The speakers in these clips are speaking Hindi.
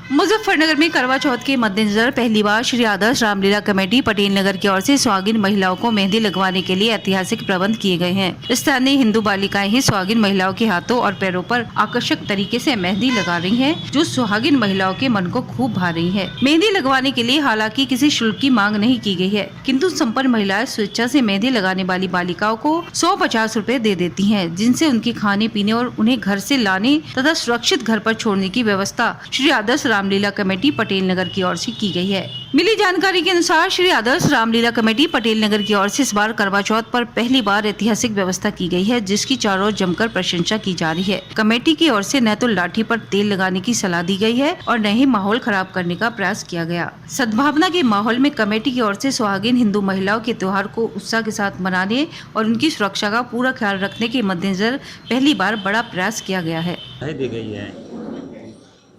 मुजफ्फरनगर में करवा चौथ के मद्देनजर पहली बार श्री आदर्श रामलीला कमेटी पटेल नगर की ओर से सुहागिन महिलाओं को मेहंदी लगवाने के लिए ऐतिहासिक प्रबंध किए गए हैं। स्थानीय हिंदू बालिकाएं ही सुहागिन महिलाओं के हाथों और पैरों पर आकर्षक तरीके से मेहंदी लगा रही हैं, जो सुहागिन महिलाओं के मन को खूब भा रही है। मेहंदी लगवाने के लिए हालांकि किसी शुल्क की मांग नहीं की गई है, किंतु संपन्न महिलाएं स्वेच्छा से मेहंदी लगाने वाली बालिकाओं को 150 रुपए दे देती हैं, जिनसे उनके खाने पीने और उन्हें घर से लाने तथा सुरक्षित घर पर छोड़ने की व्यवस्था श्री आदर्श रामलीला कमेटी पटेल नगर की ओर से की गई है। मिली जानकारी के अनुसार श्री आदर्श रामलीला कमेटी पटेल नगर की ओर से इस बार करवा चौथ पर पहली बार ऐतिहासिक व्यवस्था की गई है, जिसकी चारों ओर जमकर प्रशंसा की जा रही है। कमेटी की ओर से न तो लाठी पर तेल लगाने की सलाह दी गई है और न ही माहौल खराब करने का प्रयास किया गया। सद्भावना के माहौल में कमेटी की ओर से सुहागिन हिंदू महिलाओं के त्योहार को उत्साह के साथ मनाने और उनकी सुरक्षा का पूरा ख्याल रखने के मद्देनजर पहली बार बड़ा प्रयास किया गया है। दी गई है।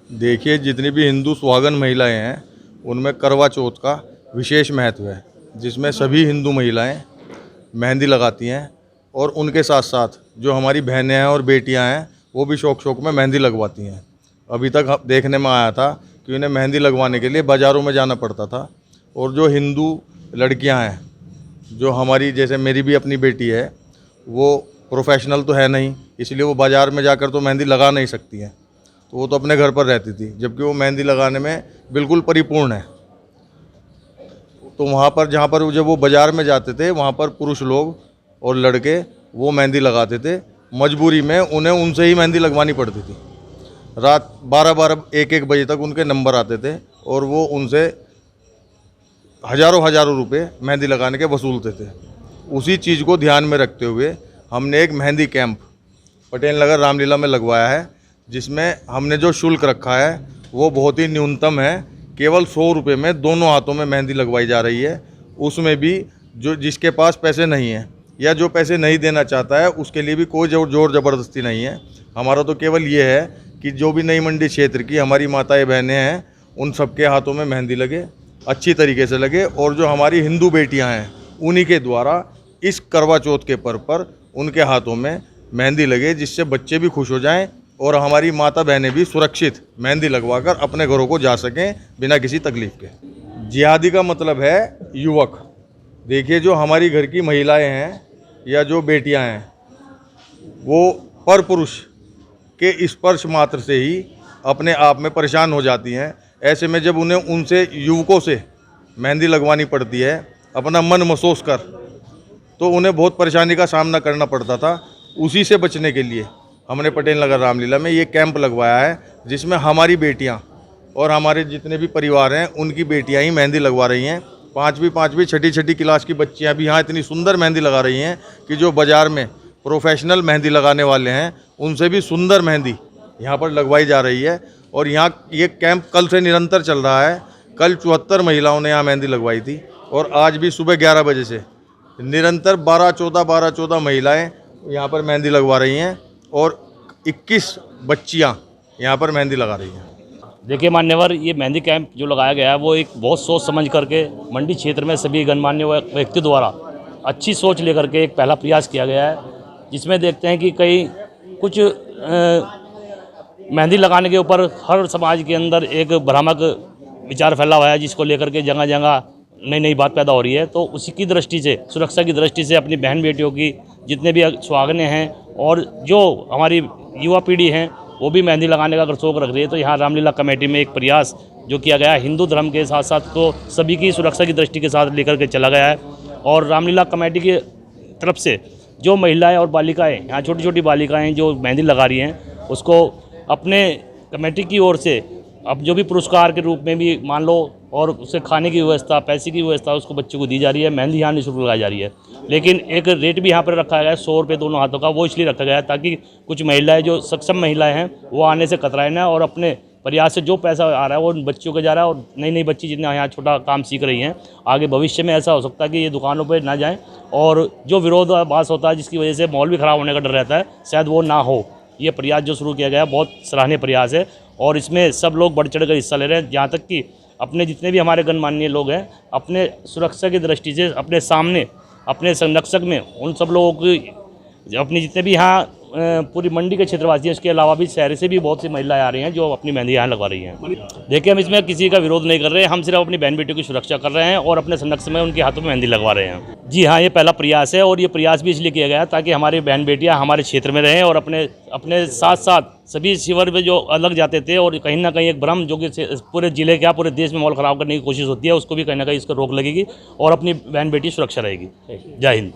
देखिए, जितनी भी हिंदू सुहागन महिलाएं हैं उनमें करवा चौथ का विशेष महत्व है, जिसमें सभी हिंदू महिलाएं मेहंदी लगाती हैं और उनके साथ साथ जो हमारी बहनें हैं और बेटियां हैं वो भी शौक शौक में मेहंदी लगवाती हैं। अभी तक देखने में आया था कि उन्हें मेहंदी लगवाने के लिए बाज़ारों में जाना पड़ता था, और जो हिंदू लड़कियां हैं, जो हमारी जैसे मेरी भी अपनी बेटी है, वो प्रोफेशनल तो है नहीं, इसलिए वो बाज़ार में जाकर तो मेहंदी लगा नहीं सकती हैं, तो वो तो अपने घर पर रहती थी, जबकि वो मेहंदी लगाने में बिल्कुल परिपूर्ण है। तो वहाँ पर जहाँ पर जब वो बाज़ार में जाते थे वहाँ पर पुरुष लोग और लड़के वो मेहंदी लगाते थे, मजबूरी में उन्हें उनसे ही मेहंदी लगवानी पड़ती थी। रात 12-12 1-1 बजे तक उनके नंबर आते थे और वो उनसे हज़ारों रुपए मेहंदी लगाने के वसूलते थे। उसी चीज़ को ध्यान में रखते हुए हमने एक मेहंदी कैंप पटेल नगर रामलीला में लगवाया है, जिसमें हमने जो शुल्क रखा है वो बहुत ही न्यूनतम है। केवल 100 रुपये में दोनों हाथों में मेहंदी लगवाई जा रही है। उसमें भी जो जिसके पास पैसे नहीं हैं या जो पैसे नहीं देना चाहता है उसके लिए भी कोई जोर ज़बरदस्ती नहीं है। हमारा तो केवल ये है कि जो भी नई मंडी क्षेत्र की हमारी माताएं बहनें हैं उन सबके हाथों में मेहंदी लगे, अच्छी तरीके से लगे, और जो हमारी हिंदू बेटियाँ हैं उन्हीं के द्वारा इस करवा चौथ के पर्व पर उनके हाथों में मेहंदी लगे, जिससे बच्चे भी खुश हो जाएं और हमारी माता बहनें भी सुरक्षित मेहंदी लगवाकर अपने घरों को जा सकें बिना किसी तकलीफ के। जिहादी का मतलब है युवक। देखिए, जो हमारी घर की महिलाएं हैं या जो बेटियां हैं वो पर पुरुष के स्पर्श मात्र से ही अपने आप में परेशान हो जाती हैं। ऐसे में जब उन्हें उनसे युवकों से मेहंदी लगवानी पड़ती है अपना मन महसूस कर, तो उन्हें बहुत परेशानी का सामना करना पड़ता था। उसी से बचने के लिए हमने पटेल नगर रामलीला में ये कैंप लगवाया है, जिसमें हमारी बेटियां और हमारे जितने भी परिवार हैं उनकी बेटियां ही मेहंदी लगवा रही हैं। 5वीं 6ठी क्लास की बच्चियां भी यहाँ इतनी सुंदर मेहंदी लगा रही हैं कि जो बाज़ार में प्रोफेशनल मेहंदी लगाने वाले हैं उनसे भी सुंदर मेहंदी यहाँ पर लगवाई जा रही है। और यहाँ ये कैंप कल से निरंतर चल रहा है। कल 74 महिलाओं ने यहाँ मेहंदी लगवाई थी और आज भी सुबह 11 बजे से निरंतर 12-14 महिलाएँ यहाँ पर मेहंदी लगवा रही हैं और 21 बच्चियाँ यहाँ पर मेहंदी लगा रही हैं। देखिए मान्यवर, ये मेहंदी कैंप जो लगाया गया है वो एक बहुत सोच समझ करके मंडी क्षेत्र में सभी गणमान्य व्यक्ति द्वारा अच्छी सोच लेकर के एक पहला प्रयास किया गया है, जिसमें देखते हैं कि कई कुछ मेहंदी लगाने के ऊपर हर समाज के अंदर एक भ्रामक विचार फैला हुआ है, जिसको लेकर के जगह जगह नई बात पैदा हो रही है। तो उसी की दृष्टि से, सुरक्षा की दृष्टि से अपनी बहन बेटियों की जितने भी सुहागनें हैं और जो हमारी युवा पीढ़ी हैं वो भी मेहंदी लगाने का अगर शौक रख रही है, तो यहाँ रामलीला कमेटी में एक प्रयास जो किया गया है हिंदू धर्म के साथ साथ तो सभी की सुरक्षा की दृष्टि के साथ लेकर के चला गया है। और रामलीला कमेटी की तरफ से जो महिलाएं और बालिकाएं, यहाँ छोटी छोटी बालिकाएं जो मेहंदी लगा रही हैं, उसको अपने कमेटी की ओर से अब जो भी पुरस्कार के रूप में भी मान लो, और उसे खाने की व्यवस्था, पैसे की व्यवस्था उसको बच्चों को दी जा रही है। मेहंदी यहाँ निःशुल्क लगाई जा रही है, लेकिन एक रेट भी यहाँ पर रखा गया है 100 रुपये दोनों हाथों का। वो इसलिए रखा गया है ताकि कुछ महिलाएं जो सक्षम महिलाएं हैं वो आने से कतराएं ना, और अपने प्रयास से जो पैसा आ रहा है वो बच्चों को जा रहा है। और नई बच्ची जितने यहाँ छोटा काम सीख रही हैं, आगे भविष्य में ऐसा हो सकता है कि ये दुकानों पर ना जाएँ, और जो विरोधाभास होता है जिसकी वजह से माहौल भी ख़राब होने का डर रहता है, शायद वो ना हो। ये प्रयास जो शुरू किया गया है बहुत सराहनीय प्रयास है और इसमें सब लोग बढ़ चढ़ कर हिस्सा ले रहे हैं। यहाँ तक कि अपने जितने भी हमारे गणमान्य लोग हैं अपने सुरक्षा की दृष्टि से अपने सामने अपने संरक्षक में उन सब लोगों की अपनी जितने भी यहाँ पूरी मंडी के क्षेत्रवासी हैं, इसके अलावा भी शहर से भी बहुत सी महिलाएं आ रही हैं जो अपनी मेहंदी यहाँ लगवा रही हैं। देखिए, हम इसमें किसी का विरोध नहीं कर रहे हैं, हम सिर्फ अपनी बहन बेटियों की सुरक्षा कर रहे हैं और अपने संरक्षण में उनके हाथों में मेहंदी लगवा रहे हैं। जी हाँ, ये पहला प्रयास है और ये प्रयास भी इसलिए किया गया है ताकि हमारी बहन बेटियाँ हमारे क्षेत्र में रहें और अपने साथ साथ सभी शिविर में जो अलग जाते थे और कहीं ना कहीं एक भ्रम जो कि पूरे जिले का पूरे देश में माहौल ख़राब करने की कोशिश होती है, उसको भी कहीं ना कहीं इसको रोक लगेगी और अपनी बहन बेटी सुरक्षा रहेगी। जय हिंद।